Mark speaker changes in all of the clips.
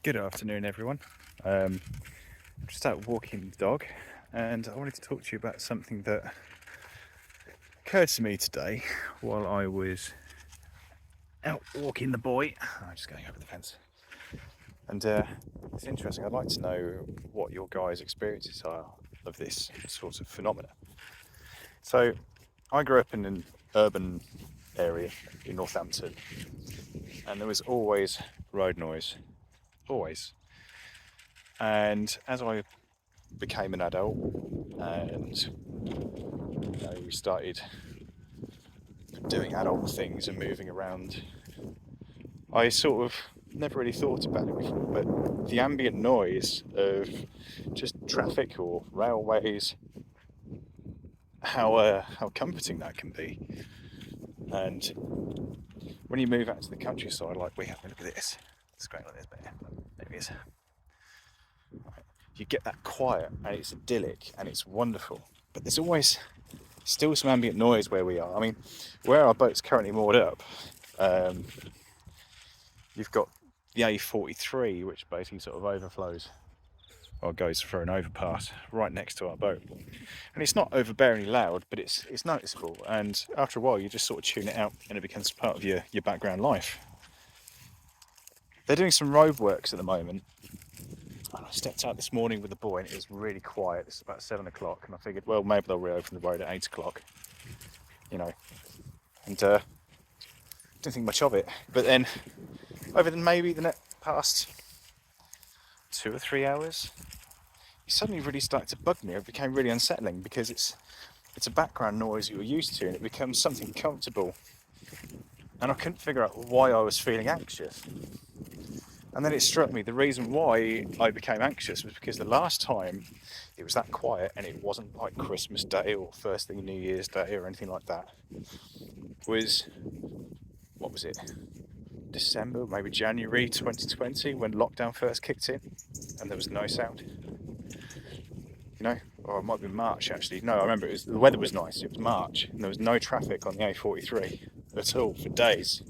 Speaker 1: Good afternoon, everyone. I'm just out walking the dog, and I wanted to talk to you about something that occurred to me today while I was out walking the boy. I'm just going over the fence, and it's interesting. I'd like to know what your guys' experiences are of this sort of phenomena. So, I grew up in an urban area in Northampton, and there was always road noise, always. And as I became an adult and we started doing adult things and moving around, I sort of never really thought about it before, but the ambient noise of just traffic or railways, how comforting that can be. And when you move out to the countryside, like we have, look at this. It's going like this, but yeah, there it is. You get that quiet, and it's idyllic, and it's wonderful. But there's always still some ambient noise where we are. I mean, where our boat's currently moored up, you've got the A43, which basically sort of overflows or goes for an overpass right next to our boat. And it's not overbearingly loud, but it's noticeable. And after a while, you just sort of tune it out, and it becomes part of your background life. They're doing some road works at the moment. And I stepped out this morning with the boy, and it was really quiet. It's about 7 o'clock, and I figured, well, maybe they'll reopen the road at 8 o'clock, and didn't think much of it. But then, over maybe the past 2 or 3 hours, it suddenly really started to bug me. It became really unsettling because it's a background noise you're used to, and it becomes something comfortable. And I couldn't figure out why I was feeling anxious. And then it struck me the reason why I became anxious was because the last time it was that quiet, and it wasn't like Christmas Day or first thing New Year's Day or anything like that, was, what was it, December, maybe January 2020, when lockdown first kicked in and there was no sound. Or it might be March actually. No, I remember the weather was nice. It was March and there was no traffic on the A43 at all for days.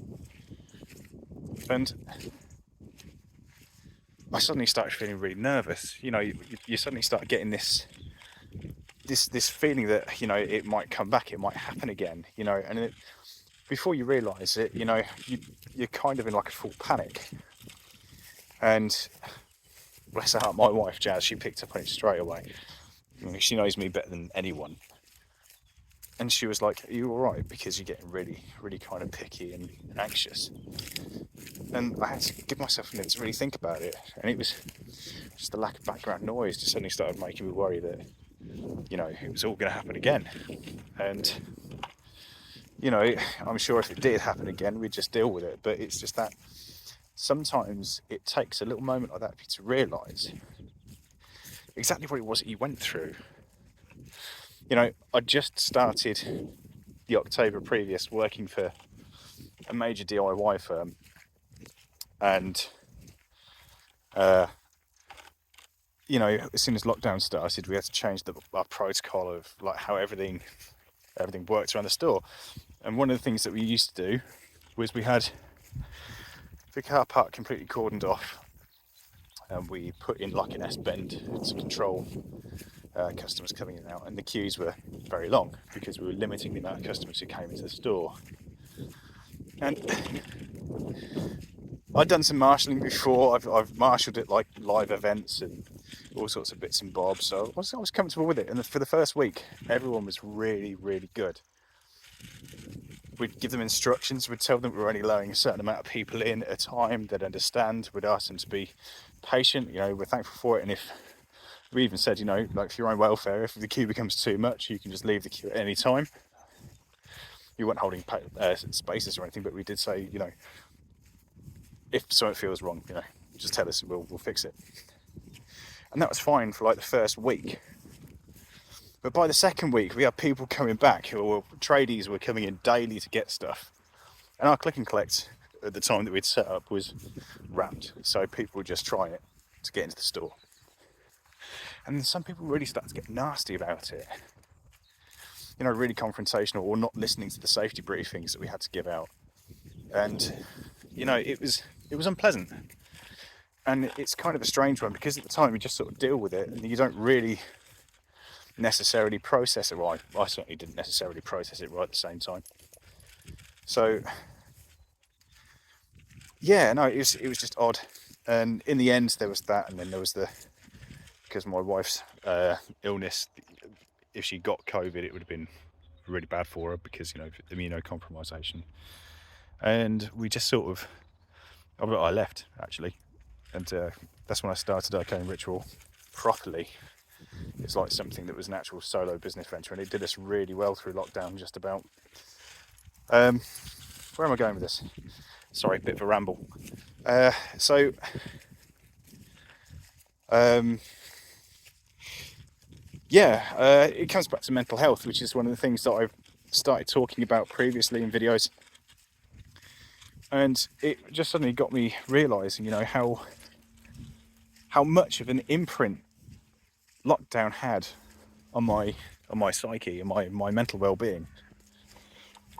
Speaker 1: And I suddenly started feeling really nervous. You suddenly start getting this feeling that it might come back, it might happen again. And before you realise it, you're kind of in like a full panic. And bless her heart, my wife Jazz, she picked up on it straight away. She knows me better than anyone. And she was like, "Are you all right? Because you're getting really, really kind of picky and anxious." And I had to give myself a minute to really think about it. And it was just the lack of background noise just suddenly started making me worry that, it was all going to happen again. And, I'm sure if it did happen again, we'd just deal with it. But it's just that sometimes it takes a little moment like that for you to realise exactly what it was that you went through. I just started the October previous working for a major DIY firm, and as soon as lockdown started, we had to change our protocol of like how everything worked around the store. And one of the things that we used to do was we had the car park completely cordoned off, and we put in like an S-bend to control customers coming in and out, and the queues were very long because we were limiting the amount of customers who came into the store. And I'd done some marshalling before. I've marshalled at like live events and all sorts of bits and bobs, so I was comfortable with it. And for the first week, everyone was really, really good. We'd give them instructions. We'd tell them we were only allowing a certain amount of people in at a time. They'd understand. We'd ask them to be patient. We're thankful for it. And if we even said, like for your own welfare, if the queue becomes too much, you can just leave the queue at any time. You weren't holding spaces or anything, but we did say, if something feels wrong, just tell us and we'll fix it. And that was fine for like the first week. But by the second week, we had people coming back tradies were coming in daily to get stuff. And our click and collect at the time that we'd set up was rammed. So people were just trying it to get into the store. And then some people really started to get nasty about it. Really confrontational, or not listening to the safety briefings that we had to give out. And, it was unpleasant. And it's kind of a strange one because at the time you just sort of deal with it and you don't really necessarily process it right. I certainly didn't necessarily process it right at the same time. So yeah, no, it was just odd. And in the end, there was that, and then there was because my wife's illness. If she got COVID, it would have been really bad for her because immunocompromisation. And we just sort of, I left actually, and that's when I started Arcane Ritual properly. It's like something that was an actual solo business venture, and it did us really well through lockdown. Just about. Where am I going with this? Sorry, a bit of a ramble. It comes back to mental health, which is one of the things that I've started talking about previously in videos. And it just suddenly got me realising, how much of an imprint lockdown had on my psyche and my mental well-being.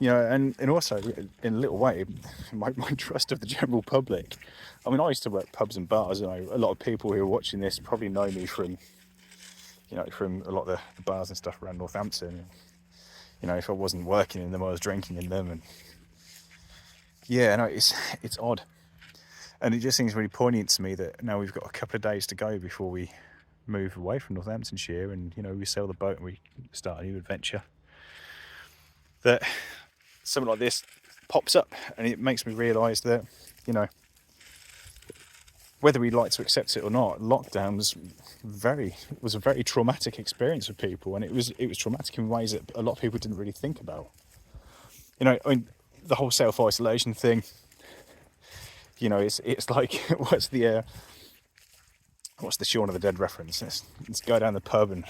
Speaker 1: And also in a little way, my trust of the general public. I mean, I used to work pubs and bars, and a lot of people who are watching this probably know me from a lot of the bars and stuff around Northampton. If I wasn't working in them, I was drinking in them, and it's odd, and it just seems really poignant to me that now we've got a couple of days to go before we move away from Northamptonshire, and we sell the boat and we start a new adventure. That something like this pops up, and it makes me realise that whether we like to accept it or not, lockdown was a very traumatic experience for people, and it was traumatic in ways that a lot of people didn't really think about. I mean, the whole self-isolation thing. It's like what's the Shaun of the Dead reference? Let's go down the pub and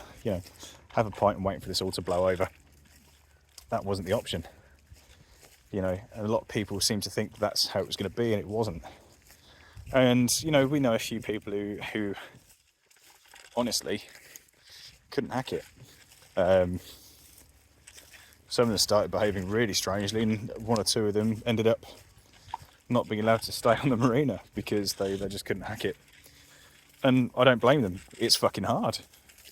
Speaker 1: have a pint and wait for this all to blow over. That wasn't the option. And a lot of people seem to think that's how it was going to be, and it wasn't. And we know a few people who honestly couldn't hack it. Some of them started behaving really strangely, and one or two of them ended up not being allowed to stay on the marina because they just couldn't hack it. And I don't blame them. It's fucking hard.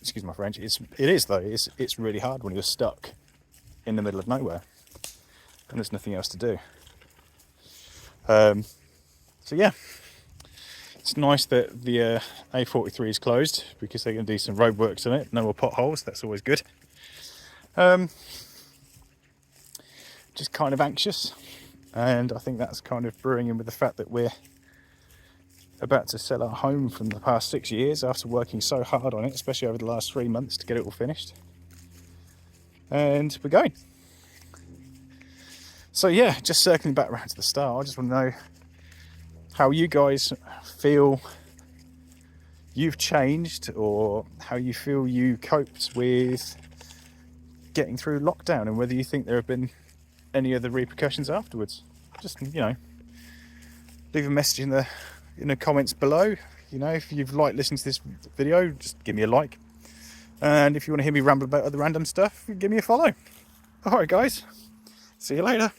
Speaker 1: Excuse my French. It is though. It's really hard when you're stuck in the middle of nowhere and there's nothing else to do. So yeah, it's nice that the A43 is closed because they're going to do some roadworks on it. No more potholes. That's always good. Just kind of anxious, and I think that's kind of brewing in with the fact that we're about to sell our home from the past 6 years after working so hard on it, especially over the last 3 months to get it all finished. And we're going. So yeah, just circling back around to the start, I just want to know how you guys feel you've changed, or how you feel you coped with getting through lockdown, and whether you think there have been any other repercussions afterwards. Just leave a message in the comments below. If you've liked listening to this video, just give me a like, and if you want to hear me ramble about other random stuff, give me a follow. Alright guys, see you later.